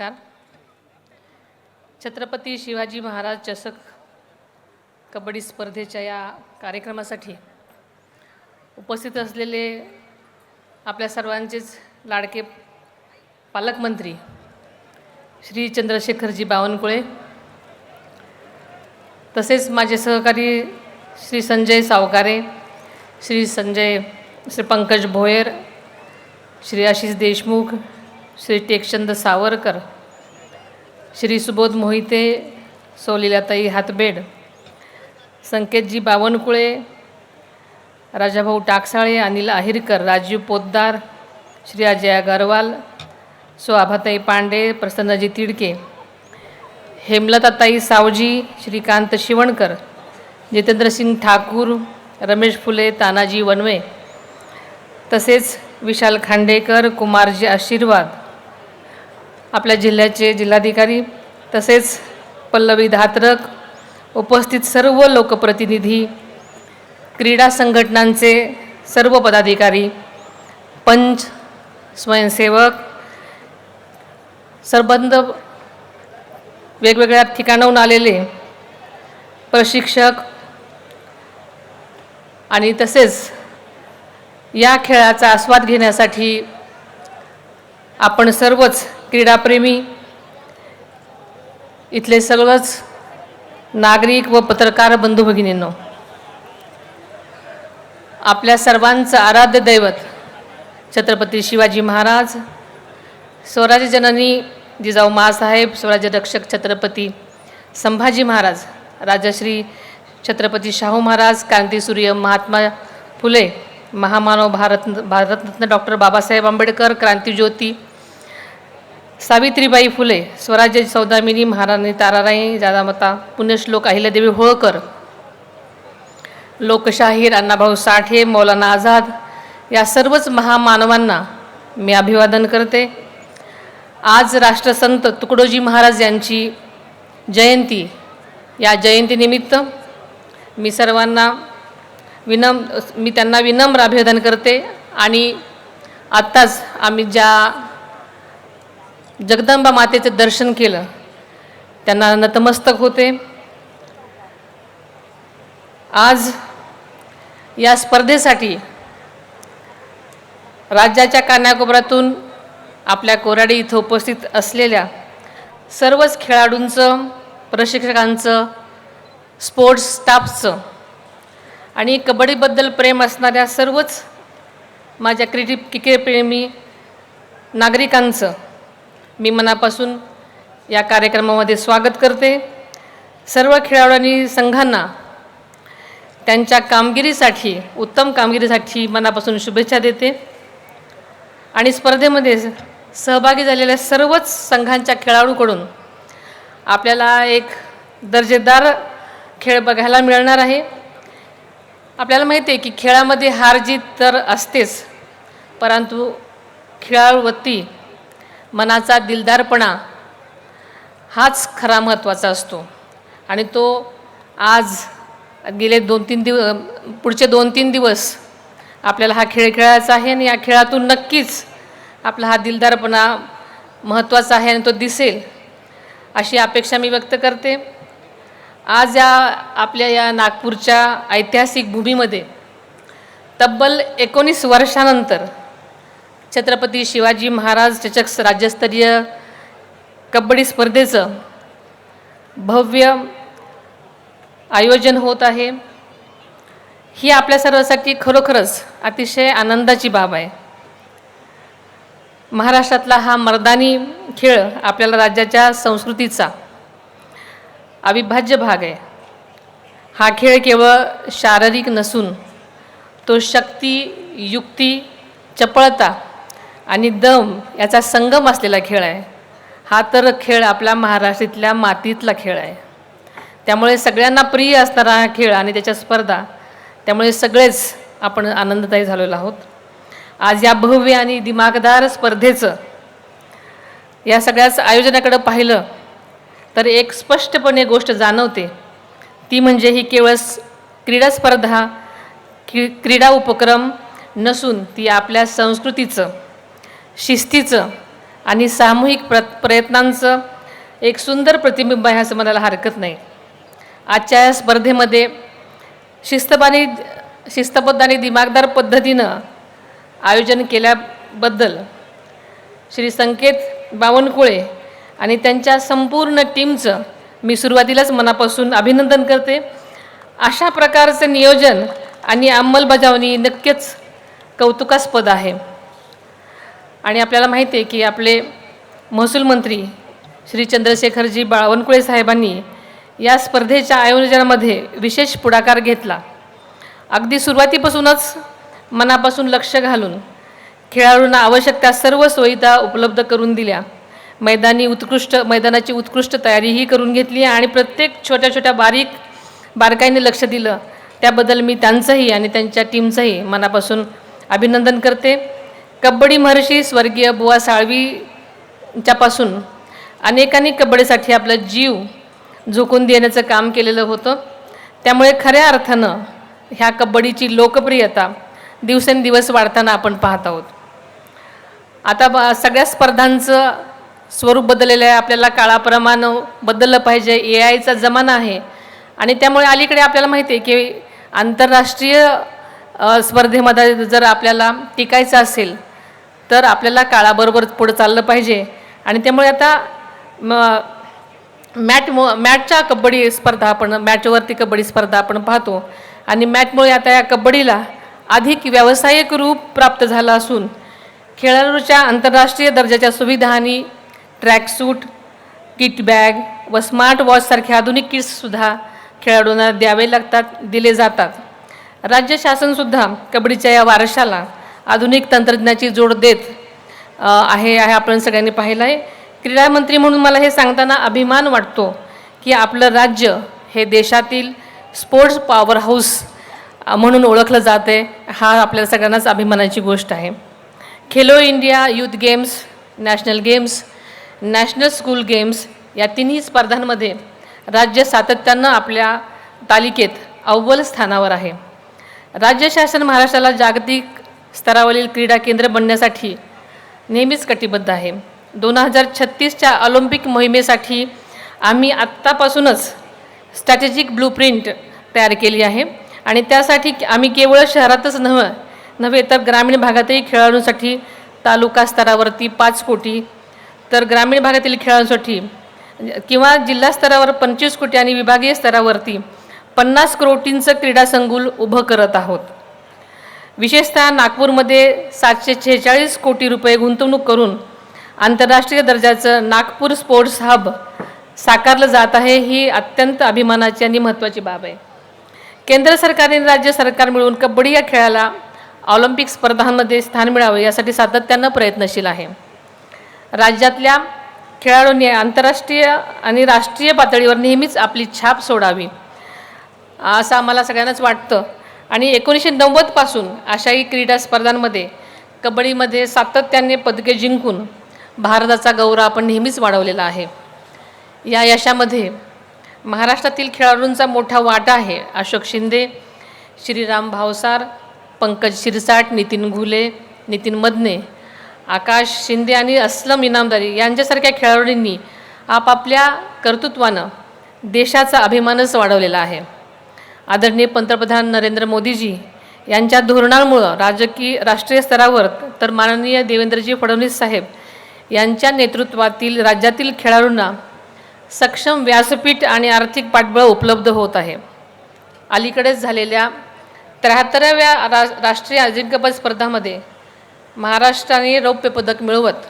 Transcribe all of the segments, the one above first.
नमस्कार. छत्रपती शिवाजी महाराज चषक कबड्डी स्पर्धेच्या या कार्यक्रमासाठी उपस्थित असलेले आपल्या सर्वांचेच लाडके पालकमंत्री श्री चंद्रशेखरजी बावनकुळे, तसेच माझे सहकारी श्री संजय सावकारे, श्री पंकज भोयर, श्री आशिष देशमुख, श्री टेकचंद सावरकर, श्री सुबोध मोहिते, सौलीलाताई हातबेड, संकेतजी बावनकुळे, राजाभाऊ टाकसाळे, अनिल आहिरकर, राजीव पोद्दार, श्री अजय अगरवाल, आभाताई पांडे, प्रसन्नजी तिडके, हेमलताताई सावजी, श्रीकांत शिवणकर, जितेंद्रसिंग ठाकूर, रमेश फुले, तानाजी वनवे, तसेच विशाल खांडेकर, कुमारजी आशीर्वाद, आपल्या जिल्ह्याचे जिल्हाधिकारी, तसेच पल्लवी धात्रक, उपस्थित सर्व लोकप्रतिनिधी, क्रीडा संघटनांचे सर्व पदाधिकारी, पंच, स्वयंसेवक, संबंध वेगवेगळ्या ठिकाणाहून आलेले प्रशिक्षक आणि तसेच या खेळाचा आस्वाद घेण्यासाठी आपण सर्वच क्रीडाप्रेमी, इथले सगळंच नागरिक व पत्रकार बंधू भगिनींनो, आपल्या सर्वांचं आराध्य दैवत छत्रपती शिवाजी महाराज, स्वराज्य जननी जिजाऊ माँसाहेब, स्वराज्य रक्षक छत्रपती संभाजी महाराज, राजश्री छत्रपती शाहू महाराज, क्रांतीसूर्य महात्मा फुले, महामानव भारतरत्न डॉक्टर बाबासाहेब आंबेडकर, क्रांतिज्योती सावित्रीबाई फुले, स्वराज्य सौदामिनी महाराणी ताराराणी राजामाता, पुण्यश्लोक अहिल्यादेवी होळकर, लोकशाहीर अण्णाभाऊ साठे, मौलाना आझाद, या सर्वच महामानवांना मी अभिवादन करते. आज राष्ट्रसंत तुकडोजी महाराज यांची जयंती, या जयंतीनिमित्त मी सर्वांना त्यांना विनम्र अभिवादन करते. आणि आत्ताच आम्ही ज्या जगदंबा मातेचे दर्शन केलं त्यांना नतमस्तक होते. आज या स्पर्धेसाठी राज्याच्या कानाकोपऱ्यातून आपल्या कोराडी इथं उपस्थित असलेल्या सर्वच खेळाडूंचं, प्रशिक्षकांचं, स्पोर्ट्स स्टाफचं आणि कबड्डीबद्दल प्रेम असणाऱ्या सर्वच माझ्या क्रिकेटप्रेमी नागरिकांचं मी मनापासून या कार्यक्रमामध्ये स्वागत करते. सर्व खेळाडूंनी संघांना त्यांच्या कामगिरीसाठी, उत्तम कामगिरीसाठी मनापासून शुभेच्छा देते. आणि स्पर्धेमध्ये सहभागी झालेल्या सर्वच संघांच्या खेळाडूकडून आपल्याला एक दर्जेदार खेळ बघायला मिळणार आहे. आपल्याला माहिती आहे की खेळामध्ये हार जीत तर असतेच, परंतु खेळावरती मनाचा दिलदारपणा हाच खरा महत्त्वाचा असतो. आणि तो आज गेले पुढचे 2-3 दिवस आपल्याला हा खेळ खेळायचा आहे. आणि या खेळातून नक्कीच आपला हा दिलदारपणा महत्त्वाचा आहे आणि तो दिसेल अशी अपेक्षा मी व्यक्त करते. आज आपल्या या नागपूरच्या ऐतिहासिक भूमीमध्ये तब्बल 19 वर्षानंतर छत्रपती शिवाजी महाराज चषक राज्यस्तरीय कबड्डी स्पर्धेचं भव्य आयोजन होत आहे. ही आपल्या सर्वांसाठी खरोखरच अतिशय आनंदाची बाब आहे. महाराष्ट्रातला हा मर्दानी खेळ आपल्याला राज्याच्या संस्कृतीचा अविभाज्य भाग आहे. हा खेळ केवळ शारीरिक नसून तो शक्ती, युक्ती, चपळता आणि दम याचा संगम असलेला खेळ आहे. हा तर खेळ आपल्या महाराष्ट्रातल्या मातीतला खेळ आहे. त्यामुळे सगळ्यांना प्रिय असणारा हा खेळ आणि त्याच्या स्पर्धा, त्यामुळे सगळेच आपण आनंददायी झालेलो आहोत. आज या भव्य आणि दिमागदार स्पर्धेचं या सगळ्याच आयोजनाकडे पाहिलं तर एक स्पष्टपणे गोष्ट जाणवते, ती म्हणजे ही केवळ क्रीडा स्पर्धा, क्रीडा उपक्रम नसून ती आपल्या संस्कृतीचं, शिस्तीचं आणि सामूहिक प्रयत्नांचं एक सुंदर प्रतिबिंब आहे असं म्हणायला हरकत नाही. आजच्या या स्पर्धेमध्ये शिस्तबद्ध आणि दिमागदार पद्धतीनं आयोजन केल्याबद्दल श्री संकेत बावनकुळे आणि त्यांच्या संपूर्ण टीमचं मी सुरुवातीलाच मनापासून अभिनंदन करते. अशा प्रकारचं नियोजन आणि अंमलबजावणी नक्कीच कौतुकास्पद आहे. आणि आपल्याला माहिती आहे की आपले महसूल मंत्री श्री चंद्रशेखरजी बावनकुळे साहेबांनी या स्पर्धेच्या आयोजनामध्ये विशेष पुढाकार घेतला. अगदी सुरुवातीपासूनच मनापासून लक्ष घालून खेळाडूंना आवश्यक त्या सर्व सुविधा उपलब्ध करून दिल्या. मैदानाची उत्कृष्ट तयारीही करून घेतली आणि प्रत्येक छोट्या छोट्या बारकाईने लक्ष दिलं. त्याबद्दल मी त्यांचंही आणि त्यांच्या टीमचंही मनापासून अभिनंदन करते. कबड्डी महर्षी स्वर्गीय बुवा साळवीच्यापासून अनेकांनी कबड्डीसाठी आपला जीव झोकून देण्याचं काम केलेलं होतं. त्यामुळे खऱ्या अर्थानं ह्या कबड्डीची लोकप्रियता दिवसेंदिवस वाढताना आपण पाहत आहोत. आता सगळ्या स्पर्धांचं स्वरूप बदललेलं आहे. आपल्याला काळाप्रमाणे बदललं पाहिजे. AI चा जमाना आहे आणि त्यामुळे अलीकडे आपल्याला माहिती आहे की आंतरराष्ट्रीय स्पर्धेमध्ये जर आपल्याला टिकायचं असेल तर आपल्याला काळाबरोबर पुढं चाललं पाहिजे. आणि त्यामुळे आता मॅटच्या कबड्डी स्पर्धा मॅचवरती कबड्डी स्पर्धा आपण पाहतो आणि मॅचमुळे आता या कबड्डीला अधिक व्यावसायिक रूप प्राप्त झालं असून खेळाडूच्या आंतरराष्ट्रीय दर्जाच्या सुविधा आणि ट्रॅकसूट, किट बॅग व स्मार्ट वॉचसारखे आधुनिक किट्ससुद्धा खेळाडूंना दिले जातात. राज्य शासनसुद्धा कबड्डीच्या या वारशाला आधुनिक तंत्रज्ञानाची जोड देत आहे आपण सगळ्यांनी पाहिलं आहे. क्रीडा मंत्री म्हणून मला हे सांगताना अभिमान वाटतो की आपलं राज्य हे देशातील स्पोर्ट्स पॉवर हाऊस म्हणून ओळखलं जाते. हा आपल्याला सगळ्यांनाच अभिमानाची गोष्ट आहे. Khelo India youth games, national games, national school games या तिन्ही स्पर्धांमध्ये राज्य सातत्यानं आपल्या तालिकेत अव्वल स्थानावर आहे. राज्य शासन महाराष्ट्राला जागतिक स्तरावरील क्रीडा केंद्र बनण्यासाठी नेहमीच कटिबद्ध आहे. 2036च्या ऑलिम्पिक मोहिमेसाठी आम्ही आत्तापासूनच स्ट्रॅटेजिक ब्लूप्रिंट तयार केली आहे आणि त्यासाठी आम्ही केवळ शहरातच नव्हे तर ग्रामीण भागातही खेळाडूंसाठी तालुका स्तरावरती 5 कोटी, तर ग्रामीण भागातील खेळाडूंसाठी किंवा जिल्हा स्तरावर 25 कोटी आणि विभागीय स्तरावरती 50 कोटींचं क्रीडा संकुल उभं करत आहोत. विशेषतः नागपूरमध्ये 746 कोटी रुपये गुंतवणूक करून आंतरराष्ट्रीय दर्जाचं नागपूर स्पोर्ट्स हब साकारलं जात आहे. ही अत्यंत अभिमानाची आणि महत्त्वाची बाब आहे. केंद्र सरकार आणि राज्य सरकार मिळून कबड्डी या खेळाला ऑलिम्पिक स्पर्धांमध्ये स्थान मिळावे यासाठी सातत्यानं प्रयत्नशील आहे. राज्यातल्या खेळाडूंनी आंतरराष्ट्रीय आणि राष्ट्रीय पातळीवर नेहमीच आपली छाप सोडावी असं आम्हाला सगळ्यांनाच वाटतं. आणि 1990 पासून आशियाई क्रीडा स्पर्धांमध्ये कबड्डीमध्ये सातत्याने पदके जिंकून भारताचा गौरव आपण नेहमीच वाढवलेला आहे. या यशामध्ये महाराष्ट्रातील खेळाडूंचा मोठा वाटा आहे. अशोक शिंदे, श्रीराम भावसार, पंकज शिरसाट, नितीन घुले, नितीन मदने, आकाश शिंदे आणि अस्लम इनामदारी यांच्यासारख्या खेळाडूंनी आपापल्या कर्तृत्वानं देशाचा अभिमानच वाढवलेला आहे. आदरणीय पंतप्रधान नरेंद्र मोदीजी यांच्या धोरणांमुळं राष्ट्रीय स्तरावर तर माननीय देवेंद्रजी फडणवीस साहेब यांच्या नेतृत्वातील राज्यातील खेळाडूंना सक्षम व्यासपीठ आणि आर्थिक पाठबळ उपलब्ध होत आहे. अलीकडेच झालेल्या 73व्या राष्ट्रीय अजिंक्यपद स्पर्धामध्ये महाराष्ट्राने रौप्य पदक मिळवत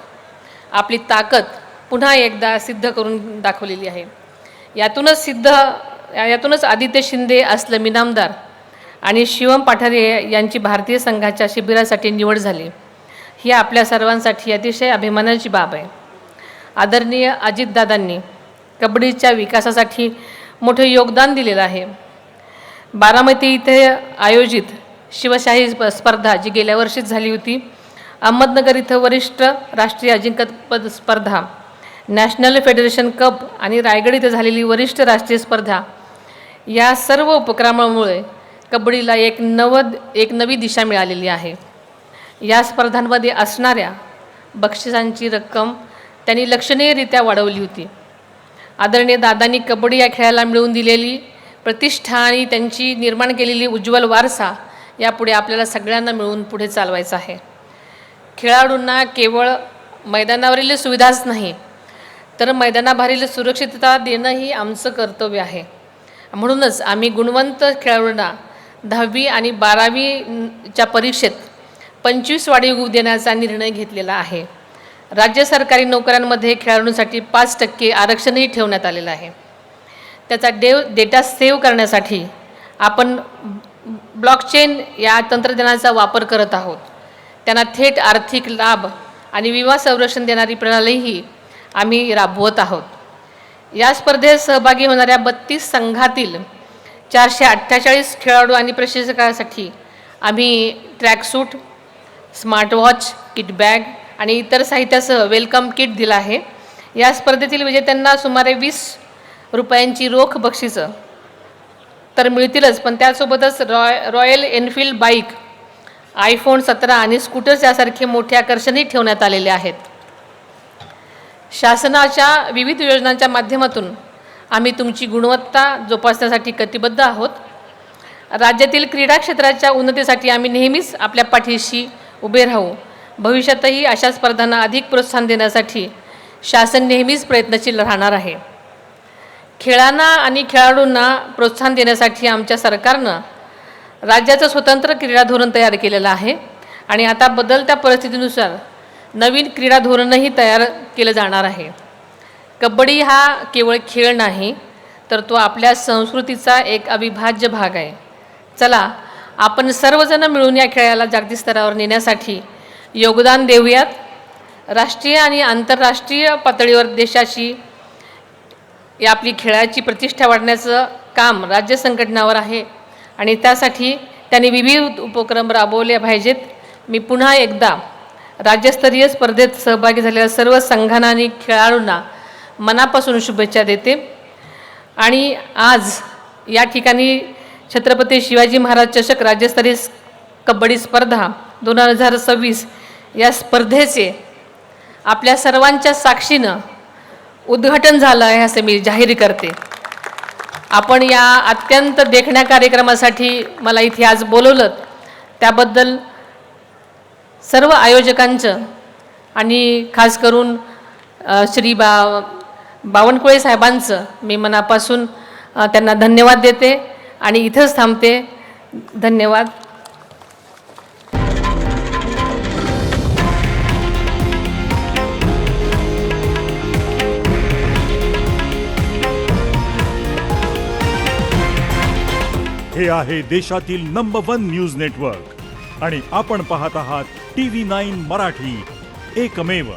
आपली ताकद पुन्हा एकदा सिद्ध करून दाखवलेली आहे. यातूनच आदित्य शिंदे, अस्लम इनामदार आणि शिवम पाठारे यांची भारतीय संघाच्या शिबिरासाठी निवड झाली. ही आपल्या सर्वांसाठी अतिशय अभिमानाची बाब आहे. आदरणीय अजितदादांनी कबड्डीच्या विकासासाठी मोठे योगदान दिलेलं आहे. बारामती इथे आयोजित शिवशाही स्पर्धा जी गेल्या वर्षीच झाली होती, अहमदनगर इथं वरिष्ठ राष्ट्रीय अजिंक्यपद स्पर्धा, नॅशनल फेडरेशन कप आणि रायगड इथं झालेली वरिष्ठ राष्ट्रीय स्पर्धा, या सर्व उपक्रमामुळे कबड्डीला एक नवी दिशा मिळालेली आहे. या स्पर्धांमध्ये असणाऱ्या बक्षिसांची रक्कम त्यांनी लक्षणीयरित्या वाढवली होती. आदरणीय दादांनी कबड्डी या खेळाला मिळवून दिलेली प्रतिष्ठा आणि त्यांची निर्माण केलेली उज्ज्वल वारसा यापुढे आपल्याला सगळ्यांना मिळून पुढे चालवायचा आहे. खेळाडूंना केवळ मैदानावरील सुविधाच नाही तर मैदानाबाहेरील सुरक्षितता देणंही आमचं कर्तव्य आहे. म्हणूनच आम्ही गुणवंत खेळाडूंना 10वी आणि 12वीच्या परीक्षेत 25 वाढीव देण्याचा निर्णय घेतलेला आहे. राज्य सरकारी नोकऱ्यांमध्ये खेळाडूंसाठी 5% आरक्षणही ठेवण्यात आलेलं आहे. त्याचा डेटा सेव्ह करण्यासाठी आपण ब्लॉकचेन या तंत्रज्ञानाचा वापर करत आहोत. त्यांना थेट आर्थिक लाभ आणि विमा संरक्षण देणारी प्रणालीही आम्ही राबवत आहोत. या स्पर्धेत सहभागी होणाऱ्या 32 संघातील 448 खेळाडू आणि प्रशिक्षकांसाठी आम्ही ट्रॅकसूट, स्मार्टवॉच, किट बॅग आणि इतर साहित्यासह वेलकम किट दिलं आहे. या स्पर्धेतील विजेत्यांना सुमारे 20 रुपयांची रोख बक्षिसं तर मिळतीलच, पण त्यासोबतच रॉयल एनफील्ड बाईक, iPhone 17 आणि स्कूटर्स यासारखे मोठे आकर्षणही ठेवण्यात आलेले आहेत. शासनाच्या विविध योजनांच्या माध्यमातून आम्ही तुमची गुणवत्ता जोपासण्यासाठी कटिबद्ध आहोत. राज्यातील क्रीडा क्षेत्राच्या उन्नतीसाठी आम्ही नेहमीच आपल्या पाठीशी उभे राहू. भविष्यातही अशा स्पर्धांना अधिक प्रोत्साहन देण्यासाठी शासन नेहमीच प्रयत्नशील राहणार आहे. खेळांना आणि खेळाडूंना प्रोत्साहन देण्यासाठी आमच्या सरकारनं राज्याचं स्वतंत्र क्रीडा धोरण तयार केलेलं आहे आणि आता बदलत्या परिस्थितीनुसार नवीन क्रीडा धोरणही तयार केलं जाणार आहे. कबड्डी हा केवळ खेळ नाही तर तो आपल्या संस्कृतीचा एक अविभाज्य भाग आहे. चला आपण सर्वजण मिळून या खेळाला जागतिक स्तरावर नेण्यासाठी योगदान देऊयात. राष्ट्रीय आणि आंतरराष्ट्रीय पातळीवर देशाची या आपली खेळाची प्रतिष्ठा वाढण्याचं काम राज्य संघटनावर आहे आणि त्यासाठी त्यांनी विविध उपक्रम राबवले पाहिजेत. मी पुन्हा एकदा राज्यस्तरीय स्पर्धेत सहभागी झालेल्या सर्व संघांना आणि खेळाडूंना मनापासून शुभेच्छा देते. आणि आज या ठिकाणी छत्रपती शिवाजी महाराज चषक राज्यस्तरीय कबड्डी स्पर्धा 2026 या स्पर्धेचे आपल्या सर्वांच्या साक्षीनं उद्घाटन झालं आहे असं मी जाहीर करते. आपण या अत्यंत देखण्या कार्यक्रमासाठी मला इथे आज बोलवलं त्याबद्दल सर्व आयोजकांचं आणि खास करून श्री बावनकुळे साहेबांचं मी मनापासून त्यांना धन्यवाद देते आणि इथंच थांबते. धन्यवाद. हे आहे देशातील नंबर 1 न्यूज नेटवर्क आणि आपण पाहत आहात TV9 मराठी, एकमेव.